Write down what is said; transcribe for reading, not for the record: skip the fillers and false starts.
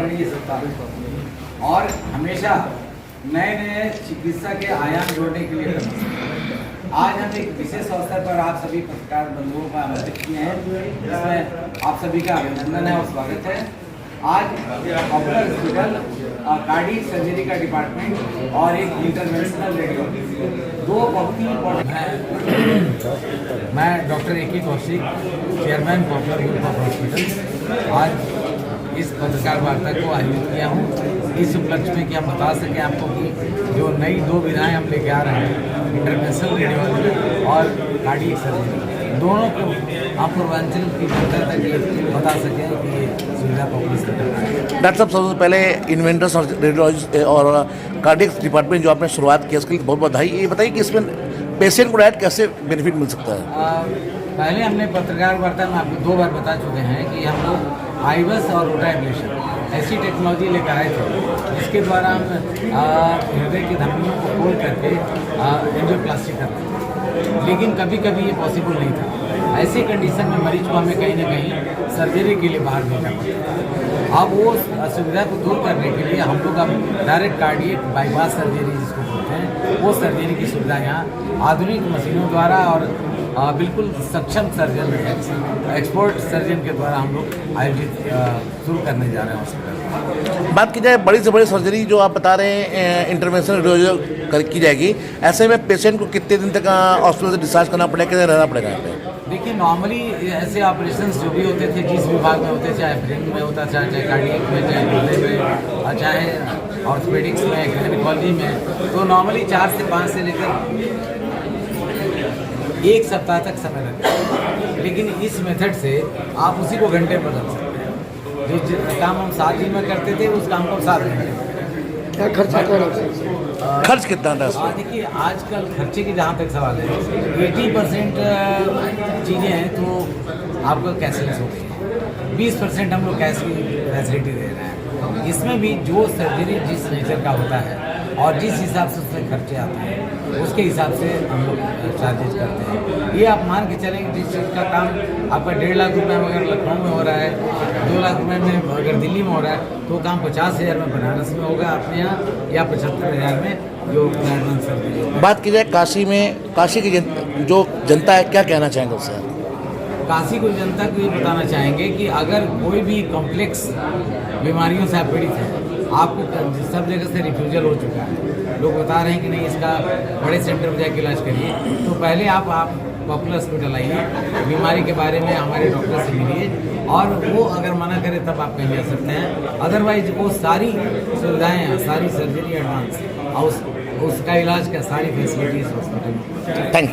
अग्रणी अस्पताल और हमेशा नए नए चिकित्सा के आयाम जोड़ने के लिए आज हम एक विशेष अवसर पर आप सभी पत्रकार बंधुओं को आमंत्रित किए हैं, जिसमें आप सभी का अभिनंदन है और स्वागत है। आज पॉपुलर हॉस्पिटल कार्डियक सर्जरी का डिपार्टमेंट और एक इंटरवेंशनल रेडियोलॉजी, दो बहुत ही इम्पोर्टेंट। मैं डॉक्टर ए के कौशिक, चेयरमैन पॉपुलर हॉस्पिटल, आज इस पत्रकार वार्ता को आयोजित किया हूँ इस उपलक्ष्य में कि हम बता सकें आपको कि जो नई दो विधाएं हम लेके आ रहे हैं, इंटरवेंशनल रेडियोलॉजी और कार्डियक सर्जरी, दोनों को आप पूर्वांचल की जनता तक ये बता सकें कि ये सुविधा पब्लिश कर रहा है। डॉक्टर साहब, सबसे पहले इन्वेंटर्स और रेडियोलॉजी और कार्डियक डिपार्टमेंट जो आपने शुरुआत की उसके लिए बहुत बधाई। ये बताइए कि इसमें पेशेंट को डायरेक्ट कैसे बेनिफिट मिल सकता है? पहले हमने पत्रकार वार्ता में आपको 2 बार बता चुके हैं कि हम लोग आईबस और रोटा एब्लेशन ऐसी टेक्नोलॉजी लेकर आए थे जिसके द्वारा हम हृदय की धमनियों को खोल करके एंजियोप्लास्टी करते थे, लेकिन कभी कभी ये पॉसिबल नहीं था। ऐसी कंडीशन में मरीज को हमें कहीं ना कहीं सर्जरी के लिए बाहर भेजना पड़ता। अब वो असुविधा को दूर करने के लिए हम लोग अब डायरेक्ट कार्डियक बाईपास सर्जरी जिसको बोलते हैं, वो सर्जरी की सुविधा यहाँ आधुनिक मशीनों द्वारा और बिल्कुल सक्षम सर्जन एक्सपर्ट सर्जन के द्वारा हम लोग आयोजित शुरू करने जा रहे हैं हॉस्पिटल। बात की जाए बड़ी से बड़ी सर्जरी जो आप बता रहे हैं इंटरवेंशनल रेडियोलॉजी की जाएगी, ऐसे में पेशेंट को कितने दिन तक हॉस्पिटल से डिस्चार्ज करना पड़ेगा, कितने रहना पड़ेगा यहाँ पे? देखिए, नॉर्मली ऐसे ऑपरेशंस जो भी होते थे जिस विभाग में होते, चाहे ब्रेन में होता, चाहे कार्डियक में, चाहे हृदय में और चाहे ऑर्थोपेडिक्स में, गायनेकोलॉजी में, तो नॉर्मली 4 से 5 से लेकर 1 सप्ताह तक समय लगता है। लेकिन इस मेथड से आप उसी को घंटे बदल सकते हैं। जो काम हम 7 दिन में करते थे उस काम को 7 घंटे। क्या खर्च कितना था? देखिए, आजकल खर्चे की जहाँ तक सवाल है, 80% चीज़ें हैं तो आपको कैशलेस हो गई है, 20% हम लोग कैश की फैसिलिटी दे रहे हैं। इसमें भी जो सर्जरी जिस नेचर का होता है और जिस हिसाब से उसमें खर्चे आते हैं उसके हिसाब से हम लोग चार्जेज करते हैं। ये आप मान के चलें जिस चीज़ का काम आपका 1.5 लाख रुपये में अगर लखनऊ में हो रहा है, 2 लाख रुपये में अगर दिल्ली में हो रहा है, तो काम 50,000 में बनारस में होगा अपने यहाँ, या 75,000 में जो गाइडलाइंस सर्जरी। बात की जाए काशी में, काशी की जो जनता है क्या कहना चाहेंगे उससे? काशी को जनता को ये बताना चाहेंगे कि अगर कोई भी कॉम्प्लेक्स बीमारियों से आप पीड़ित हैं, आपको सब जगह से रिफ्यूजल हो चुका है, लोग बता रहे हैं कि नहीं इसका बड़े सेंटर में जाके इलाज करिए, तो पहले आप पॉपुलर हॉस्पिटल आइए, बीमारी के बारे में हमारे डॉक्टर से मिलिए और वो अगर मना करे तब आप कहीं जा सकते हैं। अदरवाइज वो सारी सुविधाएँ, सारी सर्जरी एडवांस और उसका इलाज का सारी फैसिलिटीज हॉस्पिटल में। थैंक